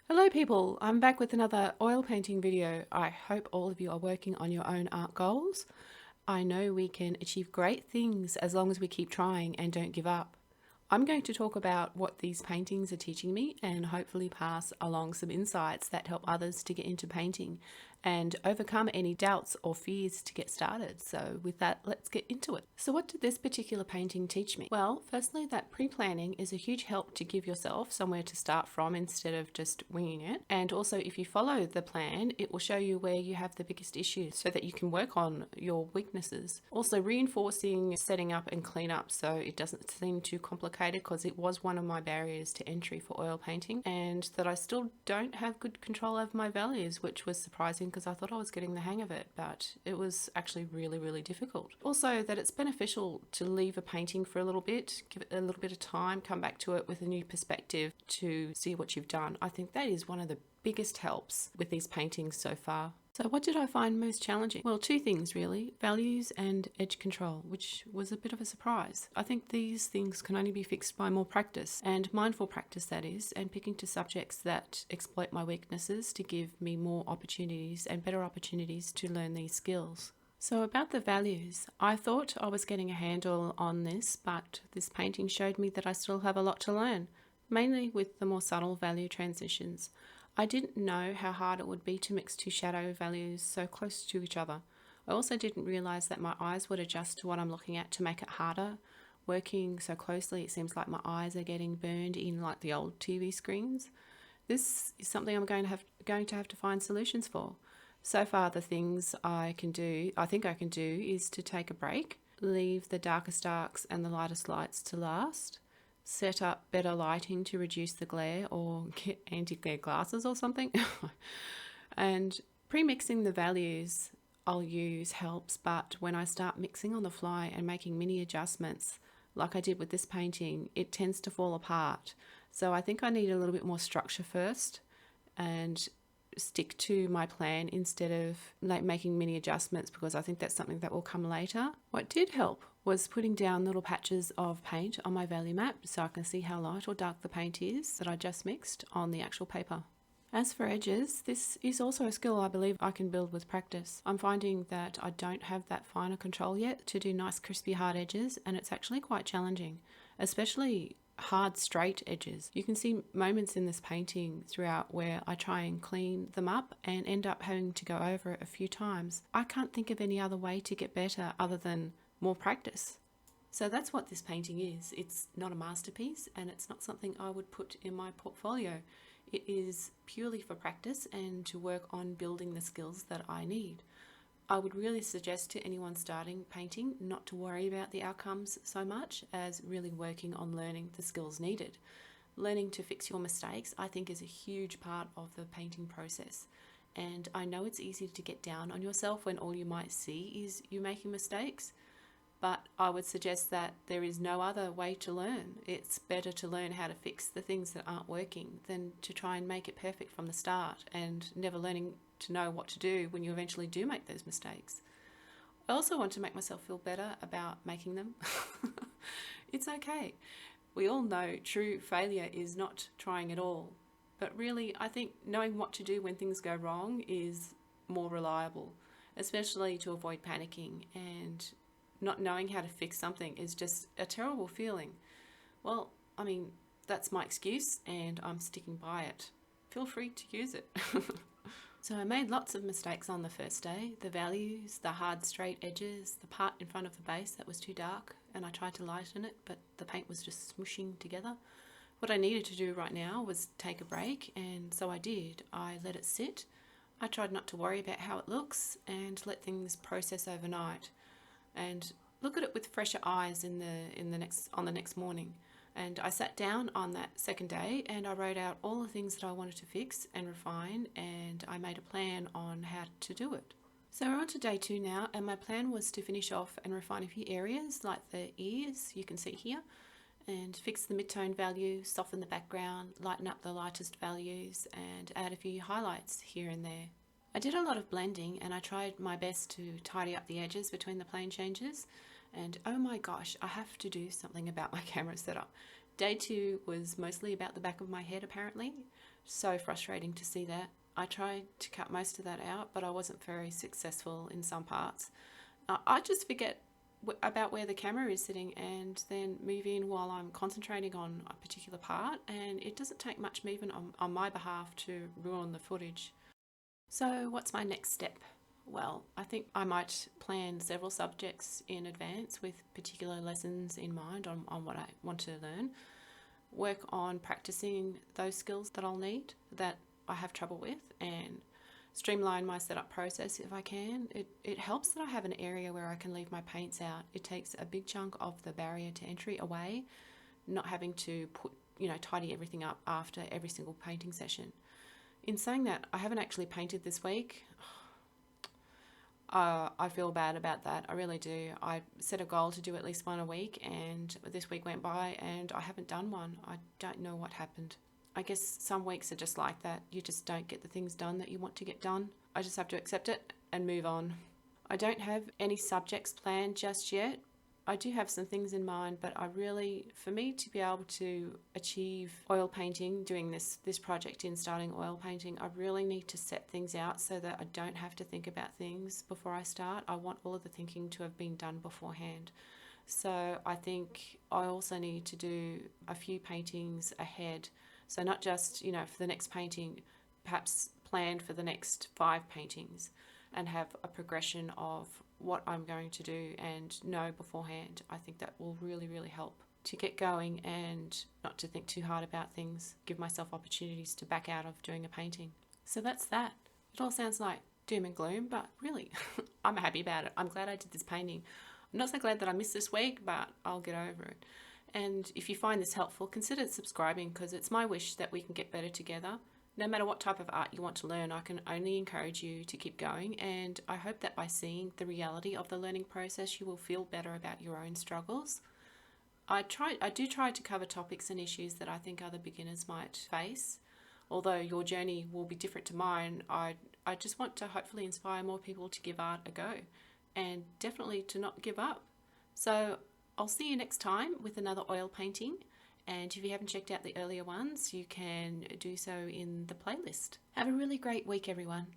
Hello people, I'm back with another oil painting video. I hope all of you are working on your own art goals. I know we can achieve great things as long as we keep trying and don't give up. I'm going to talk about what these paintings are teaching me and hopefully pass along some insights that help others to get into painting and overcome any doubts or fears to get started. So with that, let's get into it. So what did this particular painting teach me? Well, firstly, that pre-planning is a huge help to give yourself somewhere to start from instead of just winging it. And also, if you follow the plan, it will show you where you have the biggest issues so that you can work on your weaknesses. Also, reinforcing setting up and clean up so it doesn't seem too complicated, because it was one of my barriers to entry for oil painting, and that I still don't have good control over my values, which was surprising because I thought I was getting the hang of it, but it was actually really difficult. Also, that it's beneficial to leave a painting for a little bit, give it a little bit of time, come back to it with a new perspective to see what you've done. I think that is one of the biggest helps with these paintings so far. So what did I find most challenging? Well, two things really, values and edge control, which was a bit of a surprise. I think these things can only be fixed by more practice, and mindful practice that is, and picking to subjects that exploit my weaknesses to give me more opportunities and better opportunities to learn these skills. So about the values, I thought I was getting a handle on this, but this painting showed me that I still have a lot to learn, mainly with the more subtle value transitions. I didn't know how hard it would be to mix two shadow values so close to each other. I also didn't realise that my eyes would adjust to what I'm looking at to make it harder. Working so closely, it seems like my eyes are getting burned in like the old TV screens. This is something I'm going to have to find solutions for. So far, the things I think I can do, is to take a break, leave the darkest darks and the lightest lights to last, set up better lighting to reduce the glare or get anti-glare glasses or something. And pre-mixing the values I'll use helps, but when I start mixing on the fly and making mini adjustments, like I did with this painting, it tends to fall apart. So I think I need a little bit more structure first and stick to my plan instead of like making mini adjustments, because I think that's something that will come later. What did help was putting down little patches of paint on my value map so I can see how light or dark the paint is that I just mixed on the actual paper. As for edges, this is also a skill I believe I can build with practice. I'm finding that I don't have that finer control yet to do nice crispy hard edges, and it's actually quite challenging, especially hard straight edges. You can see moments in this painting throughout where I try and clean them up and end up having to go over it a few times. I can't think of any other way to get better other than more practice. So that's what this painting is. It's not a masterpiece, and it's not something I would put in my portfolio. It is purely for practice and to work on building the skills that I need. I would really suggest to anyone starting painting not to worry about the outcomes so much as really working on learning the skills needed. Learning to fix your mistakes, I think, is a huge part of the painting process. And I know it's easy to get down on yourself when all you might see is you making mistakes, but I would suggest that there is no other way to learn. It's better to learn how to fix the things that aren't working than to try and make it perfect from the start and never learning to know what to do when you eventually do make those mistakes. I also want to make myself feel better about making them. It's okay. We all know true failure is not trying at all. But really, I think knowing what to do when things go wrong is more reliable, especially to avoid panicking, and not knowing how to fix something is just a terrible feeling. Well, I mean, that's my excuse and I'm sticking by it. Feel free to use it. So I made lots of mistakes on the first day. The values, the hard straight edges, the part in front of the base that was too dark, and I tried to lighten it, but the paint was just smooshing together. What I needed to do right now was take a break, and so I did. I let it sit. I tried not to worry about how it looks and let things process overnight, and look at it with fresher eyes on the next morning. And I sat down on that second day and I wrote out all the things that I wanted to fix and refine, and I made a plan on how to do it. So we're on to day 2 now, and my plan was to finish off and refine a few areas like the ears, you can see here, and fix the mid-tone value, soften the background, lighten up the lightest values, and add a few highlights here and there. I did a lot of blending and I tried my best to tidy up the edges between the plane changes, and oh my gosh, I have to do something about my camera setup. Day 2 was mostly about the back of my head apparently. So frustrating to see that. I tried to cut most of that out, but I wasn't very successful in some parts. I just forget about where the camera is sitting and then move in while I'm concentrating on a particular part, and it doesn't take much movement on my behalf to ruin the footage. So what's my next step? Well, I think I might plan several subjects in advance with particular lessons in mind on what I want to learn. Work on practicing those skills that I'll need that I have trouble with, and streamline my setup process if I can. It helps that I have an area where I can leave my paints out. It takes a big chunk of the barrier to entry away, not having to tidy everything up after every single painting session. In saying that, I haven't actually painted this week. I feel bad about that. I really do. I set a goal to do at least one a week, and this week went by and I haven't done one. I don't know what happened. I guess some weeks are just like that. You just don't get the things done that you want to get done. I just have to accept it and move on. I don't have any subjects planned just yet. I do have some things in mind, but for me to be able to achieve oil painting, doing this project in starting oil painting, I really need to set things out so that I don't have to think about things before I start. I want all of the thinking to have been done beforehand. So I think I also need to do a few paintings ahead. So not just, for the next painting, perhaps plan for the next 5 paintings and have a progression of what I'm going to do and know beforehand. I think that will really, really help to get going and not to think too hard about things, give myself opportunities to back out of doing a painting. So that's that. It all sounds like doom and gloom, but really, I'm happy about it. I'm glad I did this painting. I'm not so glad that I missed this week, but I'll get over it. And if you find this helpful, consider subscribing, because it's my wish that we can get better together. No matter what type of art you want to learn, I can only encourage you to keep going, and I hope that by seeing the reality of the learning process, you will feel better about your own struggles. I do try to cover topics and issues that I think other beginners might face. Although your journey will be different to mine, I just want to hopefully inspire more people to give art a go, and definitely to not give up. So I'll see you next time with another oil painting. And if you haven't checked out the earlier ones, you can do so in the playlist. Have a really great week, everyone.